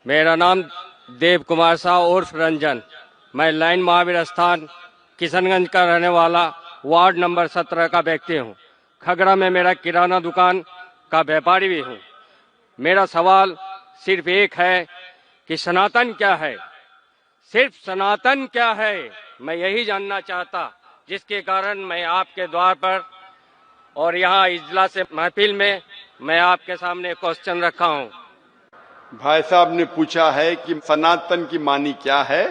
मेरा नाम देव कुमार साहू उर्फ रंजन। मैं लाइन महावीर स्थान किशनगंज का रहने वाला वार्ड नंबर 17 का व्यक्ति हूँ। खगड़ा में मेरा किराना दुकान का व्यापारी भी हूँ। मेरा सवाल सिर्फ एक है कि सनातन क्या है, सिर्फ सनातन क्या है, मैं यही जानना चाहता, जिसके कारण मैं आपके द्वार पर और यहाँ इजलास महफिल में मैं आपके सामने क्वेश्चन रखा हूँ। भाई साहब ने पूछा है कि सनातन की मानी क्या है।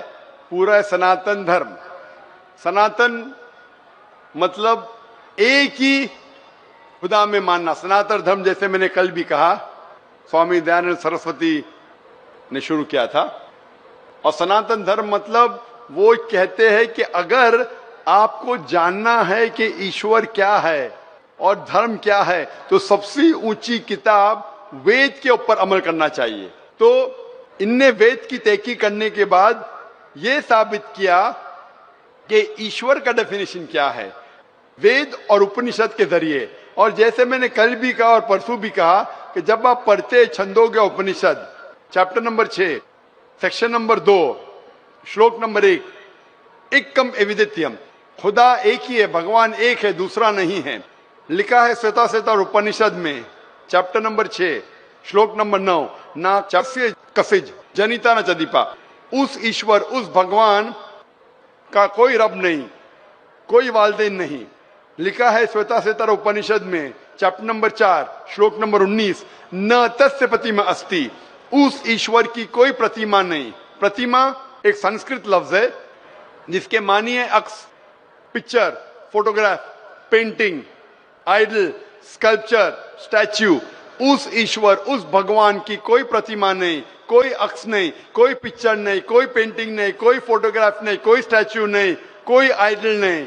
पूरा सनातन धर्म, सनातन मतलब एक ही खुदा में मानना। सनातन धर्म जैसे मैंने कल भी कहा, स्वामी दयानंद सरस्वती ने शुरू किया था। और सनातन धर्म मतलब वो कहते हैं कि अगर आपको जानना है कि ईश्वर क्या है और धर्म क्या है, तो सबसे ऊंची किताब वेद के ऊपर अमल करना चाहिए। तो इनने वेद की तहकीक करने के बाद ये साबित किया कि ईश्वर का डेफिनेशन क्या है वेद और उपनिषद के जरिए। और जैसे मैंने कल भी कहा और परसों भी कहा कि जब आप पढ़ते छंदोग्य उपनिषद चैप्टर नंबर 6 सेक्शन नंबर 2 श्लोक नंबर 1, एकम एविदित्यम, खुदा एक ही है, भगवान एक है, दूसरा नहीं है, लिखा है श्वेताश्वेतर उपनिषद में चैप्टर नंबर 6 श्लोक नंबर 9, ना चस्य कसिज जनिता न चदीपा। उस ईश्वर, उस भगवान का कोई रब नहीं, कोई वालदेन नहीं। लिखा है श्वेताश्वेतर उपनिषद में चैप्टर नंबर 4 श्लोक नंबर 19, न तस्य प्रतिमा अस्ति, उस ईश्वर की कोई प्रतिमा नहीं। प्रतिमा एक संस्कृत लफ्ज है जिसके मानी है अक्स, picture, photograph, painting, idol, sculpture, statue. उस ईश्वर, उस भगवान की कोई प्रतिमा नहीं, कोई अक्स नहीं, कोई पिक्चर नहीं, कोई पेंटिंग नहीं, कोई फोटोग्राफ नहीं, कोई स्टैच्यू नहीं, कोई आइडल नहीं।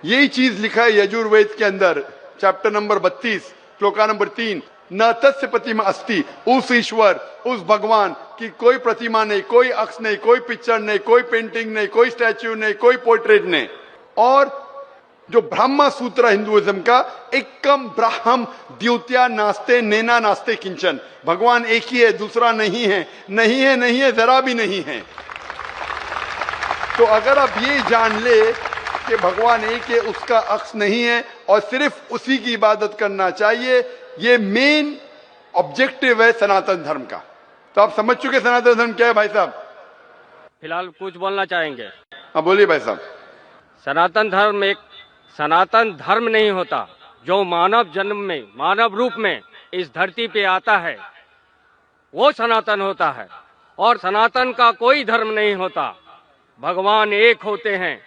यही चीज लिखा है यजुर्वेद के अंदर चैप्टर नंबर 32 श्लोका नंबर 3, न तस्य प्रतिमा अस्ति, उस ईश्वर, उस भगवान की कोई प्रतिमा नहीं, कोई अक्स नहीं, कोई पिक्चर नहीं, कोई पेंटिंग नहीं, कोई स्टैच्यू नहीं, कोई पोर्ट्रेट नहीं। और जो ब्रह्म सूत्र हिंदुइज्म का, एकम ब्रह्म द्वितीया नास्ते नेना नास्ते किंचन, भगवान एक ही है, दूसरा नहीं है, नहीं है, नहीं है, जरा भी नहीं है। तो अगर आप ये जान ले कि भगवान एक है, उसका अक्स नहीं है और सिर्फ उसी की इबादत करना चाहिए, ये मेन ऑब्जेक्टिव है सनातन धर्म का। तो आप समझ चुके सनातन धर्म क्या है भाई साहब? फिलहाल कुछ बोलना चाहेंगे? हाँ बोलिए भाई साहब। सनातन धर्म एक सनातन धर्म नहीं होता, जो मानव जन्म में, मानव रूप में इस धरती पे आता है वो सनातन होता है। और सनातन का कोई धर्म नहीं होता। भगवान एक होते हैं,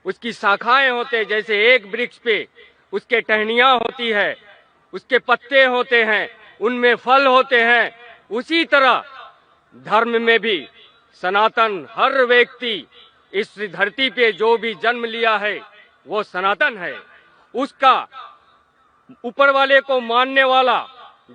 उसकी शाखाएं होते हैं, जैसे एक वृक्ष पे उसके टहनियां होती है, उसके पत्ते होते हैं, उनमें फल होते हैं, उसी तरह धर्म में भी सनातन, हर व्यक्ति इस धरती पे जो भी जन्म लिया है वो सनातन है। उसका ऊपर वाले को मानने वाला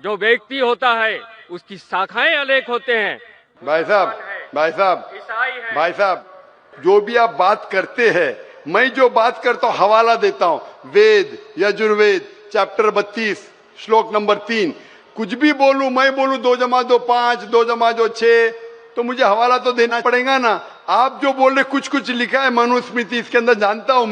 जो व्यक्ति होता है उसकी शाखाएं अनेक होते हैं। भाई साहब, भाई साहब, ईसाई है। भाई साहब, जो भी आप बात करते हैं, मैं जो बात करता हूँ हवाला देता हूँ, वेद, यजुर्वेद चैप्टर 32 श्लोक नंबर 3। कुछ भी बोलूं, मैं बोलूं 2 जमा 2 5, 2 जमा 2 6, तो मुझे हवाला तो देना पड़ेगा ना। आप जो बोल रहे कुछ कुछ लिखा है मनुस्मृति, इसके अंदर जानता हूं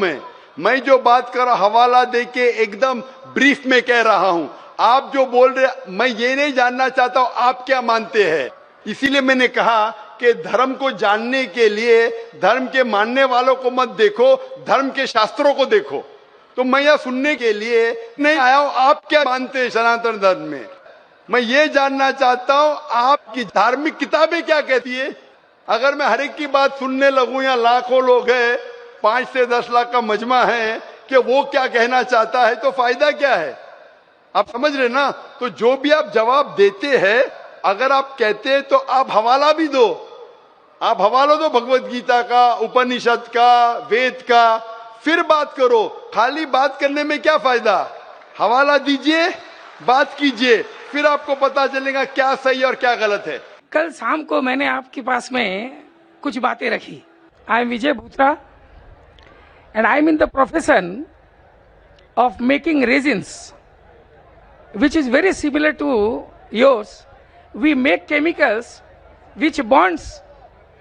मैं जो बात कर रहा हवाला दे के एकदम ब्रीफ में कह रहा हूं। आप जो बोल रहे, मैं ये नहीं जानना चाहता हूं आप क्या मानते हैं। इसीलिए मैंने कहा कि धर्म को जानने के लिए धर्म के मानने वालों को मत देखो, धर्म के शास्त्रों को देखो। तो मैं यह सुनने के लिए नहीं आया हूं आप क्या मानते हैं सनातन धर्म में। मैं ये जानना चाहता हूं आपकी धार्मिक किताबें क्या कहती है। अगर मैं हर एक की बात सुनने लगूं, या लाखों लोग हैं, 5 से 10 लाख का मजमा है, कि वो क्या कहना चाहता है, तो फायदा क्या है। आप समझ रहे ना। तो जो भी आप जवाब देते हैं, अगर आप कहते हैं तो आप हवाला भी दो। आप हवाला दो भगवत गीता का, उपनिषद का, वेद का, फिर बात करो। खाली बात करने में क्या फायदा। हवाला दीजिए, बात कीजिए, फिर आपको पता चलेगा क्या सही और क्या गलत है। कल शाम को मैंने आपके पास में कुछ बातें रखी। I am Vijay Bhutra and I am in the profession of making resins which is very similar to yours. We make chemicals which bonds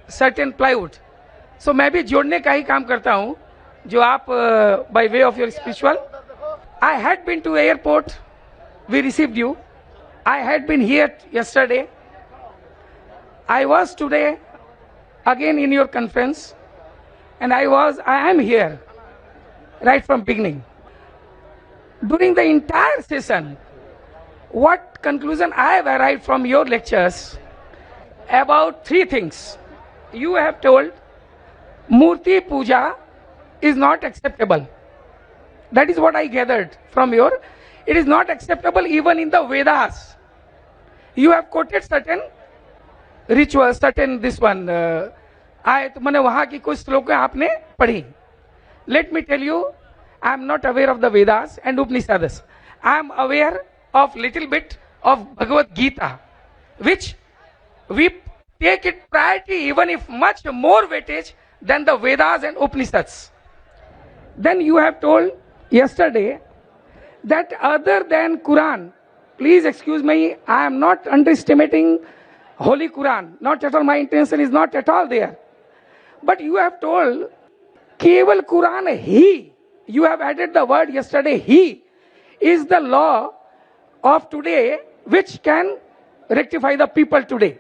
certain plywood. So मैं भी जोड़ने का ही काम करता हूँ, जो आप by way of your spiritual. I had been to airport, we received you. I had been here yesterday. I was today again in your conference, and I am here right from beginning. During the entire session, what conclusion I have arrived from your lectures about three things. You have told Murti Puja is not acceptable. That is what I gathered from your. It is not acceptable even in the Vedas. You have quoted certain rituals, certain this one. मैंने वहाँ की कुछ श्लोकें आपने पढ़ी. Let me tell you, I am not aware of the Vedas and Upanishads. I am aware of little bit of Bhagavad Gita, which we take it priority even if much more weightage than the Vedas and Upanishads. Then you have told yesterday that other than Quran, please excuse me, I am not underestimating Holy Quran. Not at all, my intention is not at all there. But you have told Keval Quran, He, you have added the word yesterday, He is the law of today which can rectify the people today.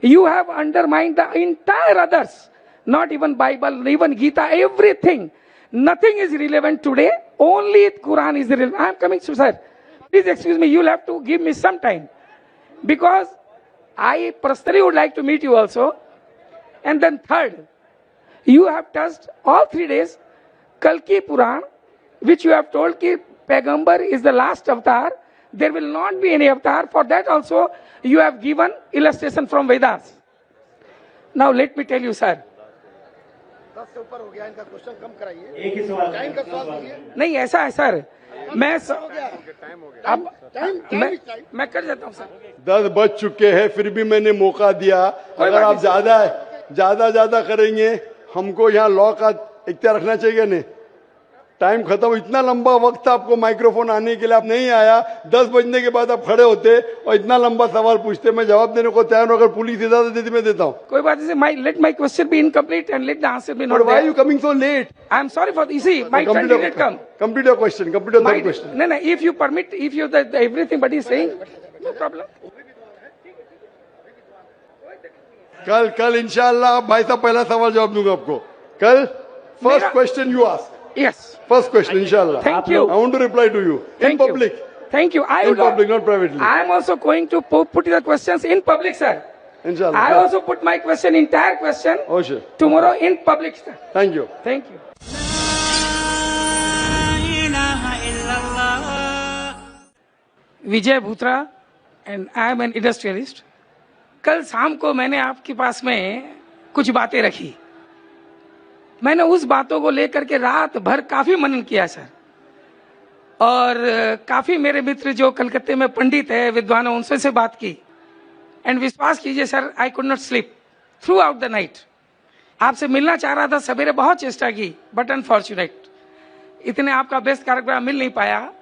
You have undermined the entire others, not even Bible, even Gita, everything. Nothing is relevant today, only Quran is relevant. I am coming to sir. Please excuse me, you will have to give me some time. Because I personally would like to meet you also. And then third, you have touched all 3 days, Kalki Puran, which you have told ki Pegambar is the last avatar. There will not be any avatar. For that also, you have given illustration from Vedas. Now let me tell you, sir. नहीं ऐसा है sir, मैं कर देता हूँ sir. 10 बज चुके हैं, फिर भी मैंने मौका दिया. अगर आप ज्यादा करेंगे, हमको यहाँ लॉ का इख्तियार रखना चाहिए नहीं. टाइम खत्म. इतना लंबा वक्त था आपको माइक्रोफोन आने के लिए, आप नहीं आया. 10 बजने के बाद आप खड़े होते और इतना लंबा सवाल पूछते. मैं जवाब देने को तैयार हूं. अगर पुलिस इजाजत देती मैं देता हूं. कोई बात नहीं. Let my question be incomplete and let the answer be not. Why are you coming so late? I am sorry for this. My turn did come. Complete your question. Complete your third question. नहीं, if you permit, if you everything but is saying, no problem. कल इंशाल्लाह भाई साहब पहला सवाल जवाब दूंगा आपको. कल first question you ask. Yes. First question, inshallah. Thank you. I want to reply to you in public. Thank you. In public, not privately. I am also going to put the questions in public, sir. Inshallah. I also put my question, entire question, Oh, sure. tomorrow in public, sir. Thank you. Thank you. Vijay Bhutra and I am an industrialist. कल शाम को मैंने आपके पास में कुछ बातें रखी. मैंने उस बातों को लेकर के रात भर काफी मनन किया सर. और काफी मेरे मित्र जो कलकत्ते में पंडित है, विद्वान, उनसे से बात की. एंड विश्वास कीजिए sir, I could not sleep through out the night. आपसे मिलना चाह रहा था, सवेरे बहुत चेष्टा की, बट अनफॉर्चुनेट इतने आपका बेस्ट कार्यक्रम मिल नहीं पाया.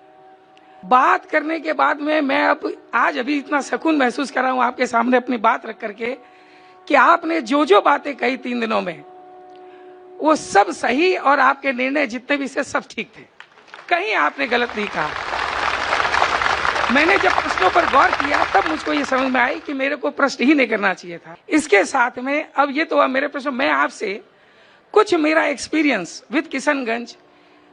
बात करने के बाद में मैं आज अभी इतना सुकून महसूस कर रहा हूं आपके सामने अपनी बात रख करके कि आपने जो बातें कही 3 दिनों में, वो सब सही, और आपके निर्णय जितने भी से सब ठीक थे. कहीं आपने गलत नहीं कहा. मैंने जब प्रश्नों पर गौर किया तब मुझको ये समझ में आई कि मेरे को प्रश्न ही नहीं करना चाहिए था. इसके साथ में अब ये तो मेरे प्रश्न, मैं आपसे कुछ मेरा एक्सपीरियंस विद किशनगंज,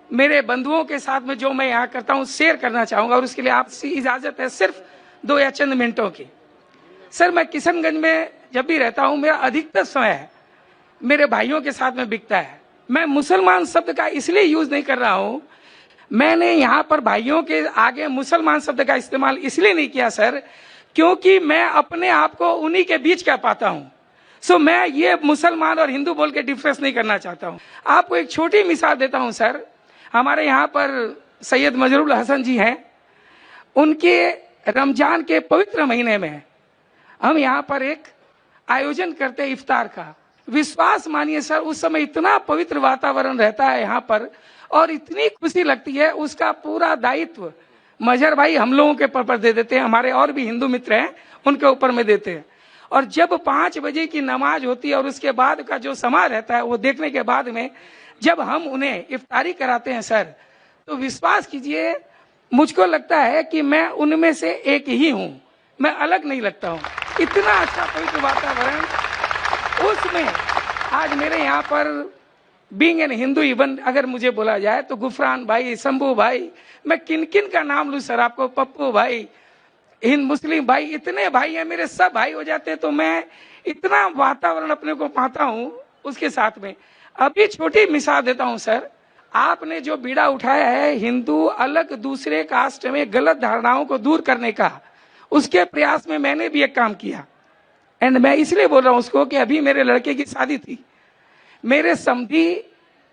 मेरे बंधुओं के साथ में जो मैं यहाँ करता हूँ, शेयर करना चाहूंगा. और उसके लिए आपसे इजाजत है सिर्फ 2 या चंद मिनटों की. सर, मैं किशनगंज में जब भी रहता हूँ, मेरा अधिकतर समय मेरे भाइयों के साथ में बिकता है. मैं मुसलमान शब्द का इसलिए यूज नहीं कर रहा हूं, मैंने यहाँ पर भाइयों के आगे मुसलमान शब्द का इस्तेमाल इसलिए नहीं किया सर, क्योंकि मैं अपने आप को उन्हीं के बीच कह पाता हूं. सो मैं ये मुसलमान और हिंदू बोल के डिफरेंस नहीं करना चाहता हूं. आपको एक छोटी मिसाल देता हूं सर. हमारे यहाँ पर सैयद मजरूल हसन जी हैं. उनके रमजान के पवित्र महीने में हम यहाँ पर एक आयोजन करते हैं इफ्तार का. विश्वास मानिए सर, उस समय इतना पवित्र वातावरण रहता है यहाँ पर, और इतनी खुशी लगती है. उसका पूरा दायित्व मजहर भाई हम लोगों के ऊपर दे देते हैं, हमारे और भी हिंदू मित्र हैं उनके ऊपर में देते हैं. और जब 5 बजे की नमाज होती है और उसके बाद का जो समय रहता है वो देखने के बाद में जब हम उन्हें इफ्तारी कराते हैं सर, तो विश्वास कीजिए मुझको लगता है कि मैं उनमें से एक ही हूँ, मैं अलग नहीं लगता हूँ। इतना अच्छा पवित्र वातावरण उसमें। आज मेरे यहाँ पर बीइंग एन हिंदू इवन अगर मुझे बोला जाए तो गुफरान भाई, शंभू भाई, मैं किन किन का नाम लूँ सर आपको, पप्पू भाई, हिंद मुस्लिम भाई, इतने भाई हैं मेरे, सब भाई हो जाते हैं। तो मैं इतना वातावरण अपने को पाता हूँ उसके साथ में। अभी छोटी मिसाल देता हूँ सर, आपने जो बीड़ा उठाया है हिंदू अलग दूसरे कास्ट में गलत धारणाओं को दूर करने का, उसके प्रयास में मैंने भी एक काम किया। एंड मैं इसलिए बोल रहा हूँ उसको कि अभी मेरे लड़के की शादी थी, मेरे समधी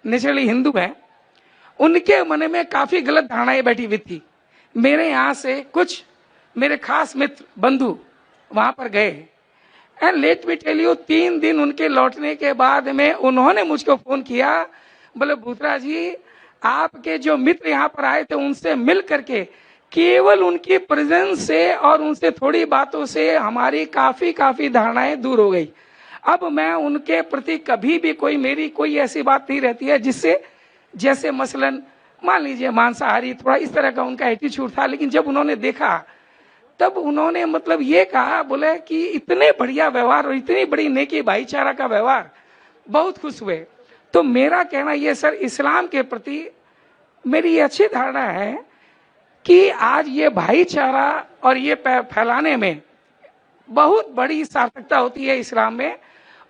नेचुरली हिंदू हैं, उनके मन में काफी गलत धारणाएं बैठी हुई थी। मेरे यहाँ से कुछ मेरे खास मित्र बंधु वहां पर गए and let me tell you 3 दिन उनके लौटने के बाद में उन्होंने मुझको फोन किया, बोले भूतरा जी आपके जो मित्र यहाँ पर आए थे उनसे मिल करके केवल उनकी प्रेजेंस से और उनसे थोड़ी बातों से हमारी काफी धारणाएं दूर हो गई। अब मैं उनके प्रति कभी भी मेरी कोई ऐसी बात नहीं रहती है जिससे, जैसे मसलन मान लीजिए मांसाहारी, थोड़ा इस तरह का उनका एटीट्यूड था। लेकिन जब उन्होंने देखा तब उन्होंने मतलब ये कहा, बोले कि इतने बढ़िया व्यवहार और इतनी बड़ी नेकी भाईचारा का व्यवहार, बहुत खुश हुए। तो मेरा कहना ये सर, इस्लाम के प्रति मेरी ये अच्छी धारणा है कि आज ये भाईचारा और ये फैलाने में बहुत बड़ी सार्थकता होती है इस्लाम में।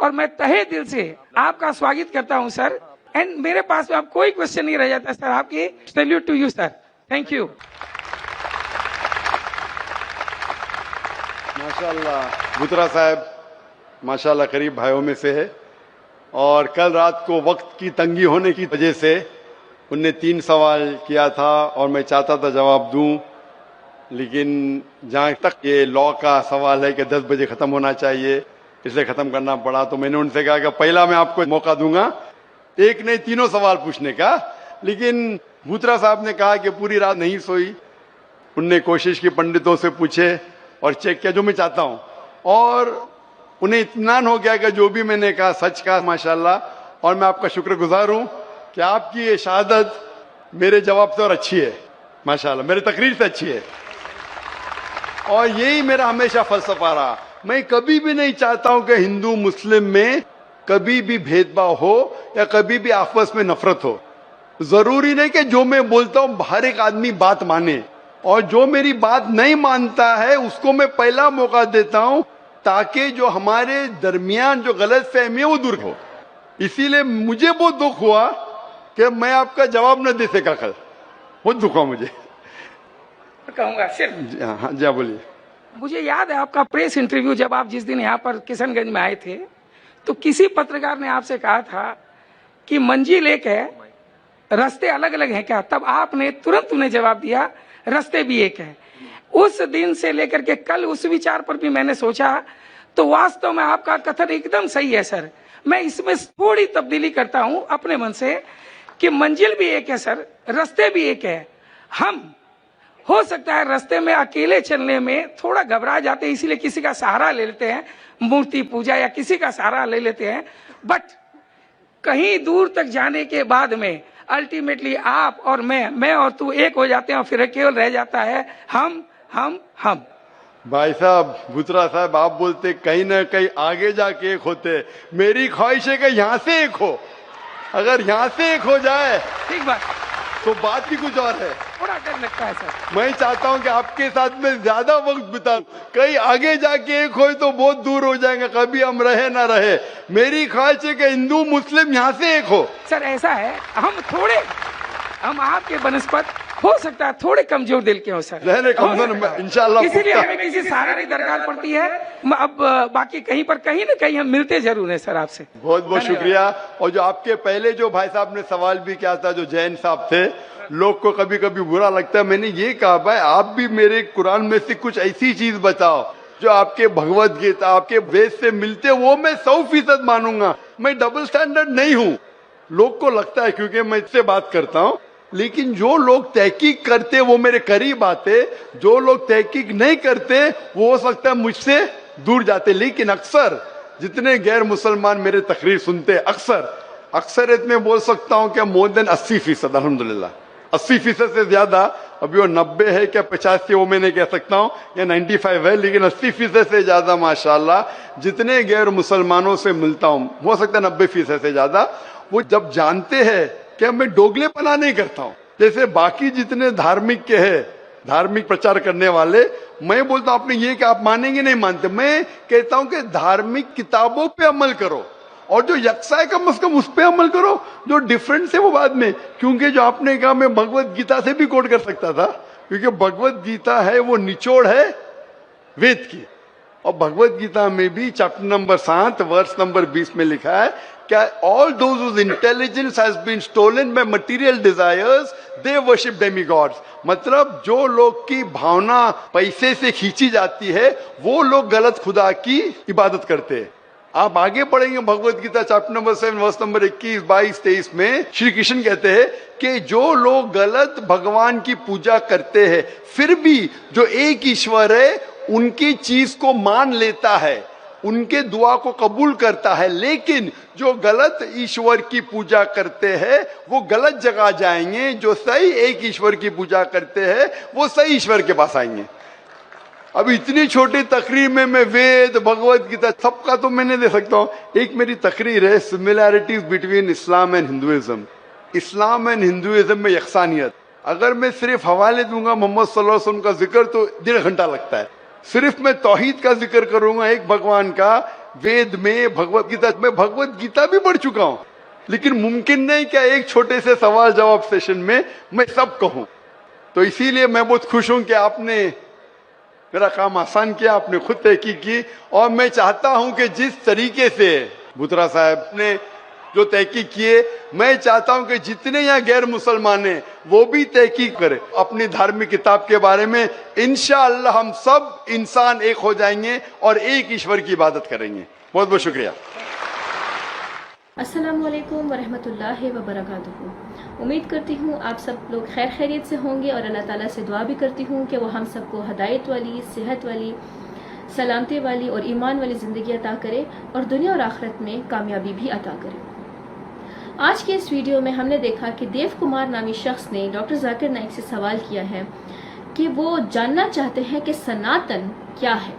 और मैं तहे दिल से आपका स्वागत करता हूं सर। एंड मेरे पास में अब कोई क्वेश्चन नहीं रह जाता सर, आपकी salute to you sir, thank you. माशाल्लाह भूतरा साहब माशाल्लाह करीब भाइयों में से है, और कल रात को वक्त की तंगी होने की वजह से उनने 3 सवाल किया था और मैं चाहता था जवाब दूं, लेकिन जहां तक ये लॉ का सवाल है कि 10 बजे खत्म होना चाहिए, इसलिए खत्म करना पड़ा। तो मैंने उनसे कहा कि पहला मैं आपको मौका दूंगा, एक नहीं 3 सवाल पूछने का। लेकिन भूतरा साहब ने कहा कि पूरी रात नहीं सोई, उनने कोशिश की, पंडितों से पूछे और चेक किया जो मैं चाहता हूं, और उन्हें इत्मीनान हो गया कि जो भी मैंने कहा सच कहा माशाल्लाह। और मैं आपका शुक्रगुजार हूं कि आपकी ये शहादत मेरे जवाब से और अच्छी है माशाल्लाह, मेरे तकरीर से अच्छी है। और यही मेरा हमेशा फलसफा रहा, मैं कभी भी नहीं चाहता हूं कि हिंदू मुस्लिम में कभी भी भेदभाव हो या कभी भी आपस में नफरत हो। जरूरी नहीं कि जो मैं बोलता हूं हर एक आदमी बात माने, और जो मेरी बात नहीं मानता है उसको मैं पहला मौका देता हूं ताकि जो हमारे दरमियान जो गलत फहमी है वो दूर हो। इसीलिए मुझे बहुत दुख हुआ कि मैं आपका जवाब न दे सका कल, बहुत दुख हुआ मुझे। कहूंगा सिर्फ हाँ जी बोलिए। मुझे याद है आपका प्रेस इंटरव्यू, जब आप जिस दिन यहाँ पर किशनगंज में आए थे तो किसी पत्रकार ने आपसे कहा था कि मंजिल एक है, रास्ते अलग अलग हैं क्या? तब आपने तुरंत उन्हें जवाब दिया रास्ते भी एक है। उस दिन से लेकर के कल उस विचार पर भी मैंने सोचा, तो वास्तव में आपका कथन एकदम सही है सर। मैं इसमें थोड़ी तब्दीली करता हूं अपने मन से कि मंजिल भी एक है सर, रास्ते भी एक है। हम हो सकता है रास्ते में अकेले चलने में थोड़ा घबरा जाते हैं, इसीलिए किसी का सहारा ले लेते हैं, मूर्ति पूजा या किसी का सहारा ले लेते हैं। बट कहीं दूर तक जाने के बाद में अल्टीमेटली आप और मैं और तू एक हो जाते हैं, और फिर केवल रह जाता है हम। भाई साहब भूतरा साहब, आप बोलते कहीं ना कहीं आगे जाके एक होते, मेरी ख्वाहिश है कि यहाँ से एक हो। अगर यहाँ से एक हो जाए ठीक बात, तो बात भी कुछ और है। थोड़ा डर लगता है सर। मैं चाहता हूं कि आपके साथ में ज्यादा वक्त बिता, कहीं आगे जाके एक हो तो बहुत दूर हो जाएंगे, कभी हम रहे ना रहे। मेरी ख्वाहिश है कि हिंदू मुस्लिम यहाँ से एक हो। सर ऐसा है, हम आपके बनस्पत हो सकता है थोड़े कमजोर दिल के हो सर, रहने कमजोर इंशाल्लाह, इसीलिए हमें किसी सहारा की दरकार पड़ती है। अब बाकी कहीं ना कहीं हम मिलते जरूर हैं सर आपसे। बहुत बहुत शुक्रिया। और जो आपके पहले जो भाई साहब ने सवाल भी किया था, जो जैन साहब थे, लोग को कभी कभी बुरा लगता है, मैंने ये कहा भाई आप भी मेरे कुरान में से कुछ ऐसी चीज बताओ जो आपके भगवत गीता आपके वेद से मिलते, वो मैं 100% मानूंगा। मैं डबल स्टैंडर्ड नहीं हूँ, लोग को लगता है क्योंकि मैं इससे बात करता हूँ। लेकिन जो लोग तहकीक करते वो मेरे करीब आते, जो लोग तहकीक नहीं करते वो हो सकता है मुझसे दूर जाते। लेकिन अक्सर जितने गैर मुसलमान मेरे तकरीर सुनते हैं, अक्सर में बोल सकता हूं कि मोर देन 80%, अल्हम्दुलिल्लाह 80% से ज्यादा, अभी वो 90 है क्या 85 वो मैं नहीं कह सकता हूं, या 95 है, लेकिन 80% से ज्यादा माशाल्लाह जितने गैर मुसलमानों से मिलता हूं, हो सकता है 90% से ज्यादा, वो जब जानते हैं कि मैं दोगलेपना नहीं करता हूं, जैसे बाकी जितने धार्मिक के हैं, धार्मिक प्रचार करने वाले, मैं बोलता हूं आपने ये कि आप मानेंगे नहीं मानते, मैं कहता हूं कि धार्मिक किताबों पे अमल करो और जो यकसा है कम से कम उस पे अमल करो, जो डिफरेंस है वो बाद में। क्योंकि जो आपने कहा मैं भगवत गीता से भी कोट कर सकता था, क्योंकि भगवत गीता है वो निचोड़ है वेद की, और भगवत गीता में भी चैप्टर नंबर 7 वर्स नंबर 20 में लिखा है क्या all those whose intelligence has been stolen by material desires they worship demigods. मतलब जो लोग की भावना पैसे से खींची जाती है वो लोग गलत खुदा की इबादत करते हैं। आप आगे पढ़ेंगे Bhagavad Gita chapter number 7 verse number 21, 22, 23 में श्री कृष्ण कहते हैं कि जो लोग गलत भगवान की पूजा करते हैं फिर भी जो एक ईश्वर है उनकी चीज को मान लेता है, उनके दुआ को कबूल करता है, लेकिन जो गलत ईश्वर की पूजा करते हैं वो गलत जगह जाएंगे, जो सही एक ईश्वर की पूजा करते हैं वो सही ईश्वर के पास आएंगे। अब इतनी छोटी तकरीर में मैं वेद, भगवत गीता सबका तो मैं नहीं दे सकता हूं। एक मेरी तकरीर है similarities between Islam and Hinduism. Islam and Hinduism में यकसानियत। अगर मैं सिर्फ हवाले दूंगा मोहम्मद सल्लल्लाहु अलैहि वसल्लम का जिक्र तो 1.5 घंटा लगता है। सिर्फ मैं तौहीद का जिक्र करूंगा, एक भगवान का, वेद में, भगवत गीता में, भगवत गीता भी पढ़ चुका हूं, लेकिन मुमकिन नहीं क्या एक छोटे से सवाल जवाब सेशन में मैं सब कहूं। तो इसीलिए मैं बहुत खुश हूं कि आपने मेरा काम आसान किया, आपने खुद तहकीक की, और मैं चाहता हूं कि जिस तरीके से बुतरा साहब ने जो तहकीक किए, मैं चाहता हूं कि जितने यहाँ गैर मुसलमान हैं वो भी तहकीक करें अपनी धार्मिक किताब के बारे में। इंशाअल्लाह हम सब इंसान एक हो जाएंगे और एक ईश्वर की इबादत करेंगे। बहुत बहुत शुक्रिया। अस्सलामु अलैकुम वरहमतुल्लाहि वबरकातुहू। उम्मीद करती हूँ आप सब लोग खैर खैरियत से होंगे और अल्लाह ताला से दुआ भी करती हूँ कि वो हम सबको हदायत वाली, सेहत वाली, सलामती वाली और ईमान वाली ज़िंदगी अता करे और दुनिया और आखिरत में कामयाबी भी अता करे। आज के इस वीडियो में हमने देखा कि देव कुमार नामी शख्स ने डॉक्टर जाकिर नाइक से सवाल किया है कि वो जानना चाहते हैं कि सनातन क्या है।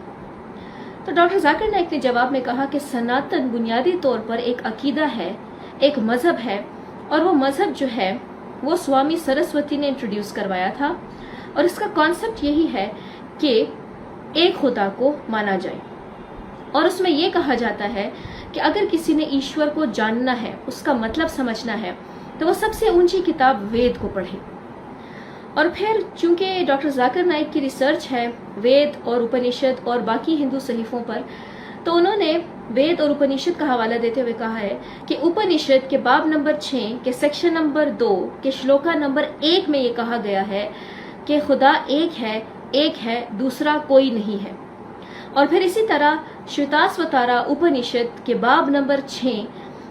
तो डॉक्टर जाकिर नाइक ने जवाब में कहा कि सनातन बुनियादी तौर पर एक अकीदा है, एक मजहब है, और वो मजहब जो है वो स्वामी सरस्वती ने इंट्रोड्यूस करवाया था, और इसका कॉन्सेप्ट यही है कि एक खुदा को माना जाए। और उसमें ये कहा जाता है कि अगर किसी ने ईश्वर को जानना है, उसका मतलब समझना है, तो वो सबसे ऊंची किताब वेद को पढ़े। और फिर चूंकि डॉक्टर जाकिर नाइक की रिसर्च है वेद और उपनिषद और बाकी हिंदू सहीफों पर, तो उन्होंने वेद और उपनिषद का हवाला देते हुए कहा है कि उपनिषद के बाब नंबर 6 के सेक्शन नंबर 2 के श्लोका नंबर 1 में ये कहा गया है कि खुदा एक है, दूसरा कोई नहीं है। और फिर इसी तरह श्वेताश्वतारा उपनिषद के बाब नंबर 6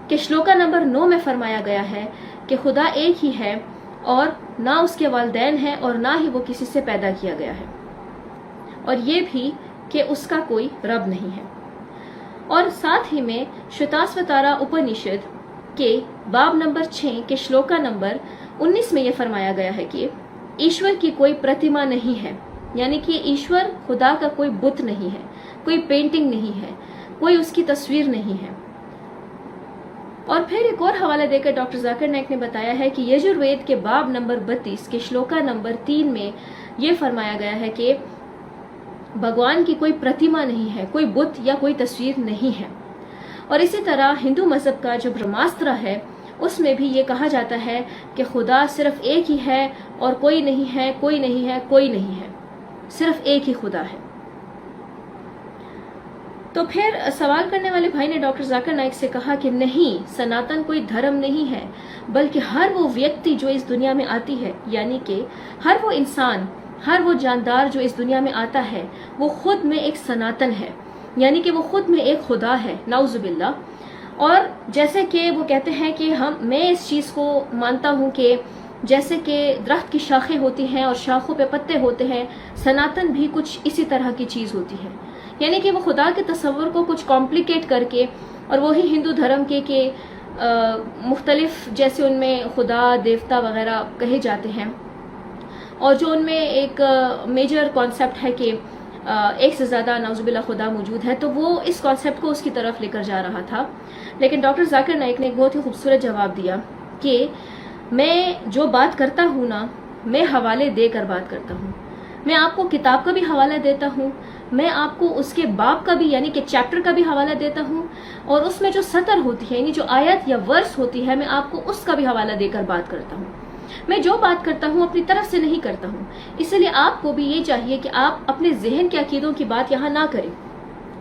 के श्लोका नंबर 9 में फरमाया गया है कि खुदा एक ही है और ना उसके वालिदैन है और ना ही वो किसी से पैदा किया गया है, और ये भी कि उसका कोई रब नहीं है। और साथ ही में श्वेताश्वतारा उपनिषद के बाब नंबर 6 के श्लोका नंबर 19 में ये फरमाया गया है कि ईश्वर की कोई प्रतिमा नहीं है, यानी कि ईश्वर खुदा का कोई बुत नहीं है, कोई पेंटिंग नहीं है, कोई उसकी तस्वीर नहीं है। और फिर एक और हवाला देकर डॉक्टर जाकिर नाइक ने बताया है कि यजुर्वेद के बाब नंबर 32 के श्लोका नंबर 3 में ये फरमाया गया है कि भगवान की कोई प्रतिमा नहीं है, कोई बुत या कोई तस्वीर नहीं है। और इसी तरह हिंदू मजहब का जो ब्रह्मास्त्र है उसमें भी ये कहा जाता है कि खुदा सिर्फ एक ही है और कोई नहीं है, कोई नहीं है, कोई नहीं है, सिर्फ एक ही खुदा है। तो फिर सवाल करने वाले भाई ने डॉक्टर जाकिर नाइक से कहा कि नहीं, सनातन कोई धर्म नहीं है, बल्कि हर वो व्यक्ति जो इस दुनिया में आती है, यानी कि हर वो इंसान, हर वो जानदार जो इस दुनिया में आता है, वो खुद में एक सनातन है, यानी कि वो खुद में एक खुदा है, नाउजुबिल्ला। और जैसे कि वो कहते हैं कि मैं इस चीज़ को मानता हूँ कि जैसे कि दरख्त की शाखें होती हैं और शाखों पे पत्ते होते हैं, सनातन भी कुछ इसी तरह की चीज़ होती है। यानी कि वो खुदा के तस्वुर को कुछ कॉम्प्लिकेट करके, और वही हिंदू धर्म के मुख्तलिफ जैसे उनमें खुदा देवता वगैरह कहे जाते हैं, और जो उनमें एक मेजर कॉन्सेप्ट है कि एक से ज़्यादा नाउजुबिल्लाह खुदा मौजूद है, तो वो इस कॉन्सेप्ट को उसकी तरफ लेकर जा रहा था। लेकिन डॉक्टर जाकिर नाइक ने एक बहुत ही खूबसूरत जवाब दिया कि मैं जो बात करता हूँ ना, मैं हवाले देकर बात करता हूँ। मैं आपको किताब का भी हवाला देता हूँ, मैं आपको उसके बाब का भी यानी कि चैप्टर का भी हवाला देता हूँ, और उसमें जो सतर होती है यानी जो आयत या वर्स होती है, मैं आपको उसका भी हवाला देकर बात करता हूँ। मैं जो बात करता हूँ अपनी तरफ से नहीं करता हूँ। इसलिए आपको भी ये चाहिए कि आप अपने जहन के अकीदों की बात यहाँ ना करें,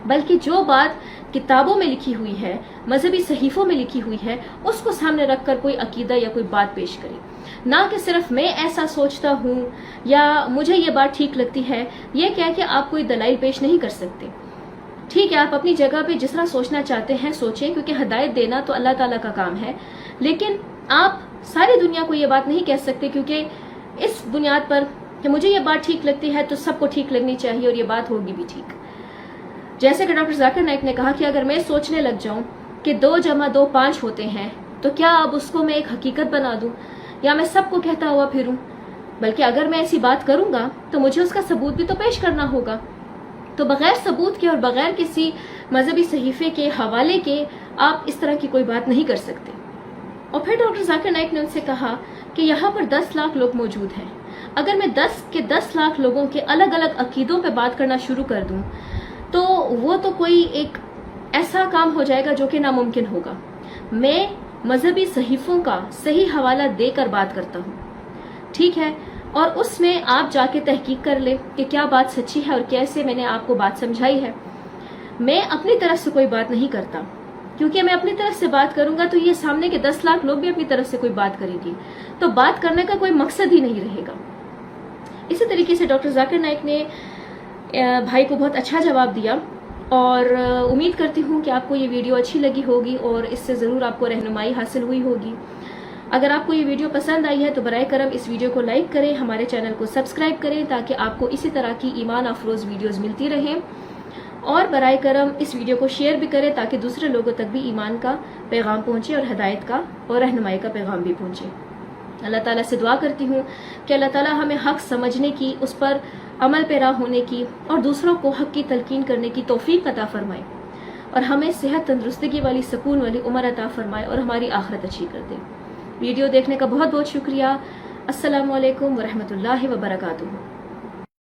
बल्कि जो बात किताबों में लिखी हुई है, मजहबी सहीफों में लिखी हुई है, उसको सामने रखकर कोई अकीदा या कोई बात पेश करें। ना कि सिर्फ मैं ऐसा सोचता हूँ या मुझे ये बात ठीक लगती है, ये कह के आप कोई दलाइल पेश नहीं कर सकते। ठीक है, आप अपनी जगह पे जिस तरह सोचना चाहते हैं सोचें, क्योंकि हदायत देना तो अल्लाह ताला का काम है, लेकिन आप सारी दुनिया को ये बात नहीं कह सकते, क्योंकि इस बुनियाद पर कि मुझे ये बात ठीक लगती है तो सबको ठीक लगनी चाहिए और ये बात होगी भी ठीक। जैसे कि डॉक्टर जाकिर नाइक ने कहा कि अगर मैं सोचने लग जाऊं कि 2 + 2 5 होते हैं, तो क्या अब उसको मैं एक हकीकत बना दूं या मैं सबको कहता हुआ फिरूं? बल्कि अगर मैं ऐसी बात करूंगा तो मुझे उसका सबूत भी तो पेश करना होगा। तो बगैर सबूत के और बगैर किसी मजहबी सहीफे के हवाले के आप इस तरह की कोई बात नहीं कर सकते। और फिर डॉक्टर जाकिर नाइक ने उनसे कहा कि यहाँ पर 10 लाख लोग मौजूद हैं, अगर मैं 10 के 10 लाख लोगों के अलग अलग अकीदों पे बात करना शुरू कर दूं तो वो तो कोई एक ऐसा काम हो जाएगा जो कि नामुमकिन होगा। मैं मजहबी सहीफों का सही हवाला देकर बात करता हूँ, ठीक है, और उसमें आप जाके तहकीक कर ले कि क्या बात सच्ची है और कैसे मैंने आपको बात समझाई है। मैं अपनी तरफ से कोई बात नहीं करता, क्योंकि मैं अपनी तरफ से बात करूंगा तो ये सामने के 10 लाख लोग भी अपनी तरफ से कोई बात करेंगे, तो बात करने का कोई मकसद ही नहीं रहेगा। इसी तरीके से डॉक्टर जाकिर नाइक ने भाई को बहुत अच्छा जवाब दिया, और उम्मीद करती हूँ कि आपको ये वीडियो अच्छी लगी होगी और इससे ज़रूर आपको रहनुमाई हासिल हुई होगी। अगर आपको ये वीडियो पसंद आई है तो बराए करम इस वीडियो को लाइक करें, हमारे चैनल को सब्सक्राइब करें ताकि आपको इसी तरह की ईमान अफरोज़ वीडियोज़ मिलती रहें, और बराए करम इस वीडियो को शेयर भी करें ताकि दूसरे लोगों तक भी ईमान का पैगाम पहुँचे और हदायत का और रहनुमाई का पैगाम भी पहुँचे। अल्लाह ताला से दुआ करती हूँ कि अल्लाह ताला हमें हक़ समझने की, उस पर अमल पैरा होने की और दूसरों को हक़ की तलकीन करने की तौफीक अता फरमाए, और हमें सेहत तंदुरुस्ती वाली सुकून वाली उम्र अता फरमाए और हमारी आखिरत अच्छी कर दे। वीडियो देखने का बहुत बहुत शुक्रिया। अस्सलामु अलैकुम व रहमतुल्लाहि व बरकातुहू।